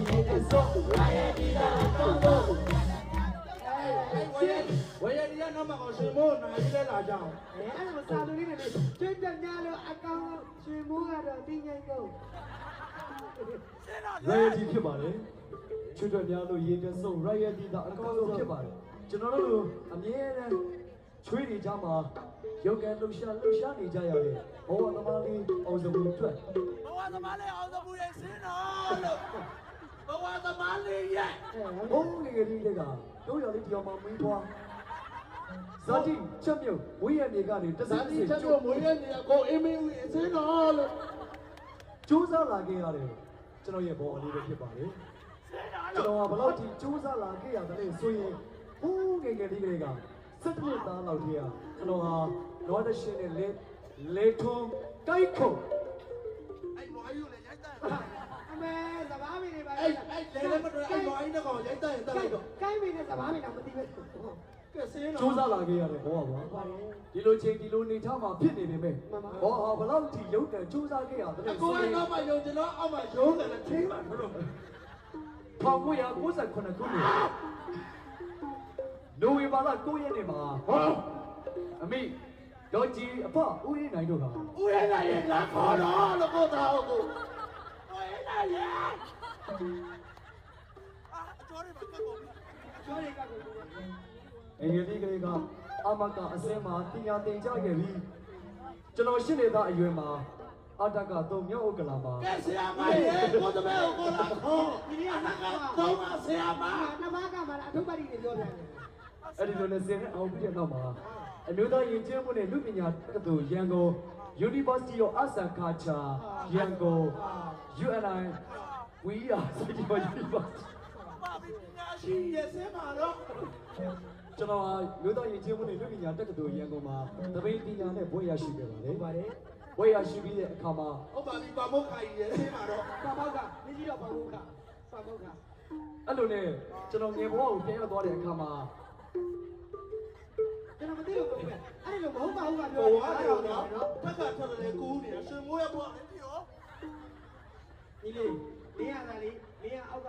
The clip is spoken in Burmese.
ရင်အစောလာရဲ့ဒီတာတော့တော့ဝေယဒီကနောက်မှာကိုရှင်မိုးနိုင်လဲလာကြအောင်အဲ့ဒါမစားလို့လေးနဲ့ကျွတ်တက်များလို့အကောင်ရွှေမိုးကတော့တင်းငိမ့်ကုန်ရရတီဖြစ်ပါတယ်ချွတ်ထွက်များလို့ရေတဆုံရရတီတာအကောင်းဆုံးဖြစ်ပါတယ်ကျွန်တော်တို့အမြဲတမ်းချွေးတွေကြားမှာရုပ်ကလှူရှာနေကြရတဲ့ဘဝသမားလေးအောင်စမှုအတွက်ဘဝသမားလေးအောင်စမှုရဲ့စင်းတော်လို့ဘဝသမားလေးရဲ့ဘုံငယ်ငယ်လေးကတို့ရလေးတရားမှမင်းသွားဇာတိချက်မြုပ်ဝိရမြေကနေတစားစီချက်မြုပ်ဝိရမြေကိုအင်းမင်းဦးအစင်းတော်လို့ကြိုးစားလာခဲ့ရတယ်ကျွန်တော်ရဲ့ဘောအလေးပဲဖြစ်ပါတယ်ကျွန်တော်ကဘလို့ဒီကြိုးစားလာခဲ့ရတယ်ဆိုရင်ဘုံငယ်ငယ်လေးက17နှစ်သားလောက်တည်းကကျွန်တော်ဟာလောဒရှင်နဲ့လေထုံးကိုက်ခုံအဲ့နွားယူလေရိုက်တယ်အမေစဘာမင်းနေပါအဲ့လေမတော်အဲ့နွားကြီးနဲ့ကောင်ရိုက်တယ်တက်လိုက်တော့ကိုင်းမင်းနဲ့စဘာမင်းတော့မသိဘူးကဲစင်းတော့ကြိုးစားလာခဲ့ရတယ်ဘောပါဒီလိုချိန်ဒီလိုနေထားမှာဖြစ်နေပေမဲ့ဘောဟာဘလို့ဒီရုပ်တံကြိုးစားခဲ့ရတယ်ကိုယ်ကတော့မှယုံကျွန်တော်အောက်မှာယုံတယ်နဲ့ထိမှမလို့1998ခုနှစ်နိုဝင်ဘာလ9ရက်နေ့မှာအမိဒေါ်ကြီးအဖဦးရင်းနိုင်တို့ကဦးရင်းနိုင်ရဲ့လာခေါ်တော့လို့ကိုသားဟုတ်ကိုဦးရင်းနိုင်ရဲ့ကျော်ရီပါကကုန်ကျော်ရီကကုန်အင်္ဂလိပ်ကလေးကအမကအစင်းမှာတင်ညာတင်ကြခဲ့ပြီးကျွန်တော်ရှင်းနေတာအရွယ်မှာအတက3မြောက်ဥက္ကလာမှာကဲဆရာမရဲ့ကိုသမဲကိုလာခေါ်ဒီနေ့ကတော့မဆရာမနှစ်ပါးကမှအထုပ်ပါတီတွေပြောတယ်အဲ့ဒီလိုနဲ့စင်နဲ့အောင်ပြီးတဲ့နောက်မှာအမျိုးသားယဉ်ကျေးမှုနဲ့လူပညာတက္ကသိုလ်ရန်ကုန် University of Arts and Culture ရန်ကုန် UNI We Are City University ပါပြီပညာရှိရဲ့ဆင်းပါတော့ကျွန်တော်ဟာမျိုးသားယဉ်ကျေးမှုနဲ့လူပညာတက္ကသိုလ်ရန်ကုန်မှာတပိတ်ပညာနဲ့ဘွဲ့ရရှိခဲ့ပါတယ်။ပါတယ်။ဘွဲ့ရရှိပြီးတဲ့အခါမှာဟုတ်ပါပြီပါမုတ်ခါကြီးရဲ့ဆင်းပါတော့ပါမောက်ကနေကြီးတော့ပါမုတ်ခအဲ့လိုနဲ့ကျွန်တော်ငယ်ဘဝကိုပြန်ရောက်သွားတဲ့အခါမှာကျွန်တော်မသိလို့ပြောမယ်အဲ့ဒီလိုမဟုတ်ပါဘူးကပြောတာတော့နော်ထက်ကထက်တယ်ကူးနေတာရှင်မိုးရဲ့ဘွားလေးပြောဒီလေးနေရတာလေးနေရအောက်က